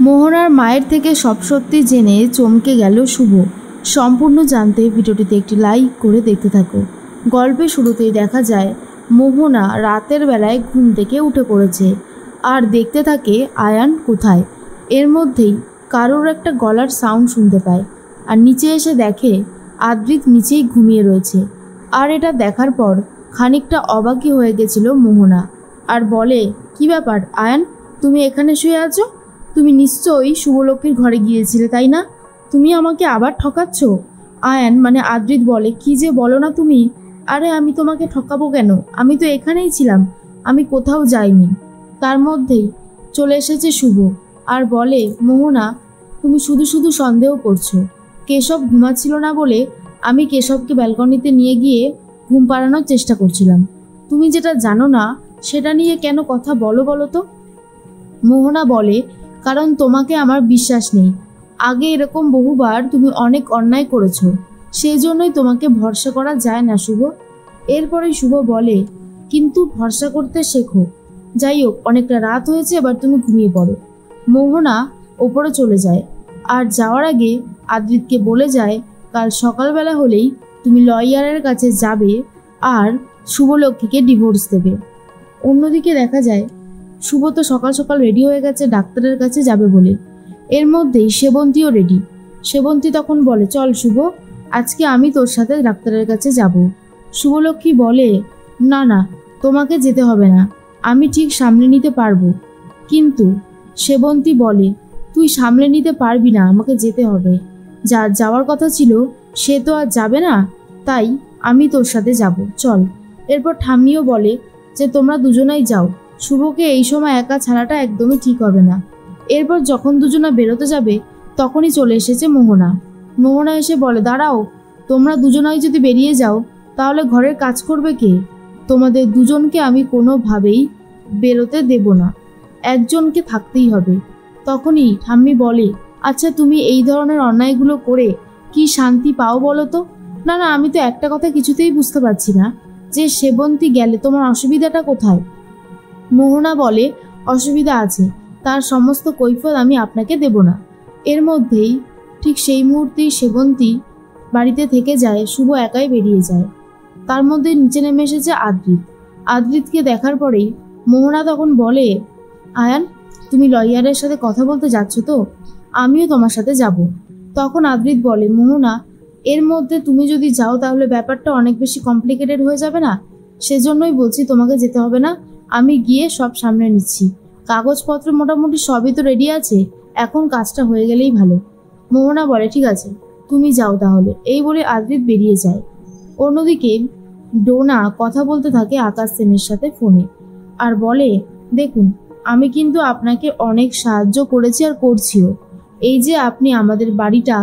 মোহনার মায়ের থেকে সব সত্যি জেনে চমকে গেল শুভ। সম্পূর্ণ জানতে ভিডিওটিতে একটি লাইক করে দেখতে থাকো। গল্পের শুরুতেই দেখা যায় মোহনা রাতের বেলায় ঘুম থেকে উঠে পড়েছে আর দেখতে থাকে আয়ান কোথায়। এর মধ্যেই কারোর একটা গলার সাউন্ড শুনতে পায় আর নিচে এসে দেখে আদ্রিত নিচেই ঘুমিয়ে রয়েছে। আর এটা দেখার পর খানিকটা অবাকই হয়ে গেছিল মোহনা আর বলে, কি ব্যাপার আয়ান, তুমি এখানে শুয়ে আছো? তুমি নিশ্চয়ই শুভলক্ষ্মীর ঘরে গিয়েছিলে, তাই না? তুমি আমাকে আবার ঠকাচ্ছ। আয়ান মানে আদ্রিত বলে, কি যে বলো না তুমি। আরে আমি তোমাকে ঠকাবো কেন? আমি তো এখানেই ছিলাম, আমি কোথাও যাইনি। তার মধ্যেই চলে এসেছে শুভ আর বলে, মোহনা তুমি শুধু শুধু সন্দেহ করছো। কেশব ঘুমাচ্ছিল না বলে আমি কেশবকে ব্যালকনিতে নিয়ে গিয়ে ঘুম পাড়ানোর চেষ্টা করছিলাম। তুমি যেটা জানো না সেটা নিয়ে কেন কথা বলো তো? মোহনা বলে, কারণ তোমাকে আমার বিশ্বাস নেই। আগে এরকম বহুবার তুমি অনেক অন্যায় করেছো, সেই জন্যই তোমাকে ভরসা করা যায় না শুভ। এরপরে শুভ বলে, কিন্তু ভরসা করতে শেখো। যাই হোক, অনেকটা রাত হয়েছে, এবার তুমি ঘুমিয়ে পড়ো। মোহনা ওপরে চলে যায় আর যাওয়ার আগে আদ্রিতকে বলে যায়, কাল সকালবেলা হলেই তুমি লয়ারের কাছে যাবে আর শুভলক্ষ্মীকে ডিভোর্স দেবে। অন্যদিকে দেখা যায় শুভ তো সকাল সকাল রেডি হয়ে গেছে ডাক্তারের কাছে যাবে বলে। এর মধ্যেই সেবন্তীও রেডি। সেবন্তী তখন বলে, চল শুভ, আজকে আমি তোর সাথে ডাক্তারের কাছে যাব। শুভলক্ষ্মী বলে, না না, তোমাকে যেতে হবে না, আমি ঠিক সামলে নিতে পারবো। কিন্তু সেবন্তী বলে, তুই সামলে নিতে পারবি না, আমাকে যেতে হবে। যার যাওয়ার কথা ছিল সে তো আর যাবে না, তাই আমি তোর সাথে যাব, চল। এরপর ঠাম্মিও বলে যে তোমরা দুজনাই যাও, শুভকে এই সময় একা ছাড়াটা একদমই ঠিক হবে না। এরপর যখন দুজনা বেরোতে যাবে তখনই চলে এসেছে মোহনা। মোহনা এসে বলে, দাঁড়াও, তোমরা দুজনাই যদি বেরিয়ে যাও তাহলে ঘরের কাজ করবে কে? তোমাদের দুজনকে আমি কোনোভাবেই বেরোতে দেব না, একজনকে থাকতেই হবে। তখনই ঠাম্মি বলে, আচ্ছা তুমি এই ধরনের অন্যায়গুলো করে কি শান্তি পাও বলো তো? না না, আমি তো একটা কথা কিছুতেই বুঝতে পারছি না, যে সেবন্তী গেলে তোমার অসুবিধাটা কোথায়? মোহনা বলে, অসুবিধা আছে, তার সমস্ত কৈফিয়ত আমি আপনাকে দেব না। এর মধ্যেই ঠিক সেই মুহূর্তেই সেবন্তী বাড়িতে থেকে যায়, শুভ একাই বেরিয়ে যায়। তার মধ্যে নিচে নেমে এসেছে আদ্রিত। আদ্রিতকে দেখার পরেই মোহনা তখন বলে, আয়ান তুমি লয়ারের সাথে কথা বলতে যাচ্ছ তো? আমিও তোমার সাথে যাব। তখন আদ্রিত বলে, মোহনা এর মধ্যে তুমি যদি যাও তাহলে ব্যাপারটা অনেক বেশি কমপ্লিকেটেড হয়ে যাবে না? সেজন্যই বলছি তোমাকে যেতে হবে না, আমি গিয়ে সব সামনে নিচ্ছি। কাগজপত্র মোটামুটি সবই তো রেডি আছে, এখন কাজটা হয়ে গেলেই ভালো। মোহনা বলে, ঠিক আছে তুমি যাও তাহলে। এই বলে আদ্রিত বেরিয়ে যায়। অন্যদিকে ডোনা কথা বলতে থাকে আকাশ সেনের সাথে ফোনে আর বলে, দেখুন আমি কিন্তু আপনাকে অনেক সাহায্য করেছি আর করছিও। এই যে আপনি আমাদের বাড়িটা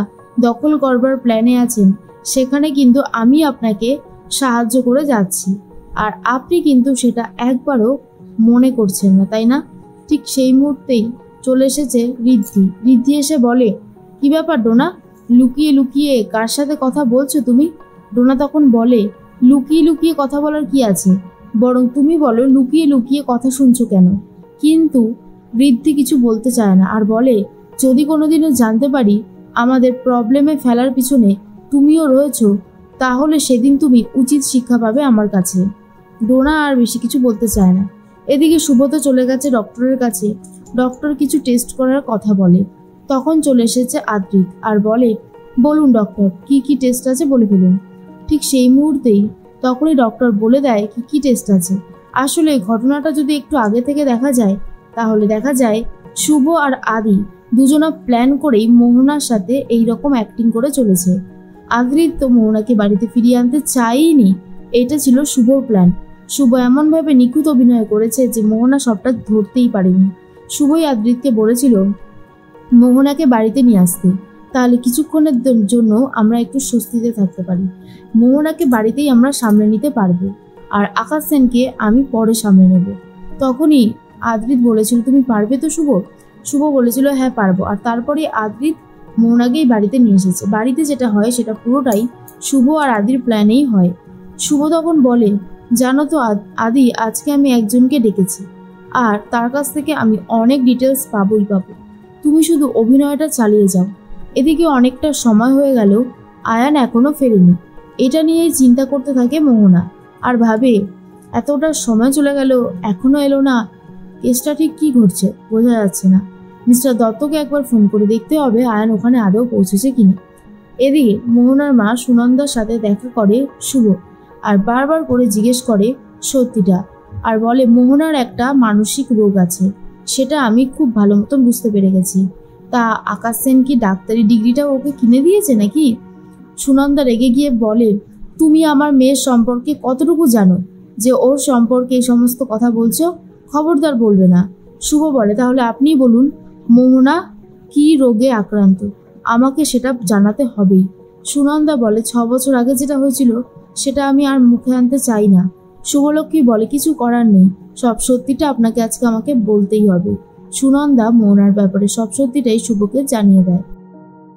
দখল করবার প্ল্যানে আছেন, সেখানে কিন্তু আমি আপনাকে সাহায্য করে যাচ্ছি, আর আপনি কিন্তু সেটা একবারও মনে করছেন না, তাই না? ঠিক সেই মুহূর্তেই চলে এসেছে ঋদ্ধি। ঋদ্ধি এসে বলে, কি ব্যাপার ডোনা, লুকিয়ে লুকিয়ে কার সাথে কথা বলছো তুমি? ডোনা তখন বলে, লুকিয়ে লুকিয়ে কথা বলার কি আছে, বরং তুমি বলো লুকিয়ে লুকিয়ে কথা শুনছো কেন? কিন্তু ঋদ্ধি কিছু বলতে চায় না আর বলে, যদি কোনোদিনও জানতে পারি আমাদের প্রবলেমে ফেলার পিছনে তুমিও রয়েছো, তাহলে সেদিন তুমি উচিত শিক্ষা পাবে আমার কাছে। ডোনা আর বেশি কিছু বলতে চায় না। এদিকে শুভতো চলে গেছে ডক্টরের কাছে। ডক্টর কিছু টেস্ট করার কথা বলে। তখন চলে এসেছে আদ্রিত আর বলে, বলুন ডক্টর, কি কি টেস্ট আছে বলে ফেলুন। ঠিক সেই মুহূর্তেই তখনই ডক্টর বলে দেয় কি কি টেস্ট আছে। আসলে ঘটনাটা যদি একটু আগে থেকে দেখা যায় তাহলে দেখা যায় শুভ আর আদি দুজনা প্ল্যান করেই মোহনার সাথে এই রকম অ্যাক্টিং করে চলেছে। আদ্রিত তো মোহনাকে বাড়িতে ফিরিয়ে আনতে চাইনি, এটা ছিল শুভর প্ল্যান। শুভ এমনভাবে নিখুঁত অভিনয় করেছে যে মোহনা সবটা ধরতেই পারেনি। শুভই আদ্রিতকে বলেছিল মোহনাকে বাড়িতে নিয়ে আসতে, তাহলে কিছুক্ষণের জন্য আমরা একটু স্বস্তিতে থাকতে পারি। মোহনাকে বাড়িতেই আমরা সামলে নিতে পারবো, আর আকাশ সেনকে আমি পরে সামলে নেব। তখনই আদ্রিত বলেছিল, তুমি পারবে তো শুভ? শুভ বলেছিল, হ্যাঁ পারবো। আর তারপরে আদ্রিত মোহনাকেই বাড়িতে নিয়ে এসেছে। বাড়িতে যেটা হয় সেটা পুরোটাই শুভ আর আদির প্ল্যানেই হয়। শুভ তখন বলে, জানো তো আদি, আজকে আমি একজনকে ডেকেছি আর তার কাছ থেকে আমি অনেক ডিটেলস পাবোই পাবো। তুমি শুধু অভিনয়টা চালিয়ে যাও। এদিকে অনেকটা সময় হয়ে গেল, আয়ান এখনো ফেরেনি। এটা নিয়েই চিন্তা করতে থাকে মোহনা, আর ভাবে এতটা সময় চলে গেল এখনো এলো না, কেসটা ঠিক কি ঘটছে বোঝা যাচ্ছে না। মিস্টার দত্তকে একবার ফোন করে দেখতে হবে আয়ান ওখানে আদৌ পৌঁছেছে কিনা। এদিকে মোহনার মা সুনন্দার সাথে দেখা করে শুভ, আর বারবার করে জিজ্ঞেস করে সত্যিটা, আর বলে মোহনার একটা মানসিক রোগ আছে, সেটা আমি খুব ভালো মতন বুঝতে পেরে গেছি। তা আকাশ সেন কি ডাক্তারি ডিগ্রিটা ওকে কিনে দিয়েছে নাকি? সুনন্দা রেগে গিয়ে বলে, তুমি আমার মেয়ের সম্পর্কে কতটুকু জানো যে ওর সম্পর্কে এই সমস্ত কথা বলছো? খবরদার বলবে না। শুভ বলে, তাহলে আপনিই বলুন মোহনা কি রোগে আক্রান্ত, আমাকে সেটা জানাতে হবেই। সুনন্দা বলে, 6 বছর আগে যেটা হয়েছিল সেটা আমি আর মুখে আনতে চাই না। শুভলক্ষ্মী বলে, কিছু করার নেই, সব সত্যিটা আপনাকে আজকে আমাকে বলতেই হবে। সুনন্দা মোহনার ব্যাপারে সব সত্যিটাই শুভকে জানিয়ে দেয়।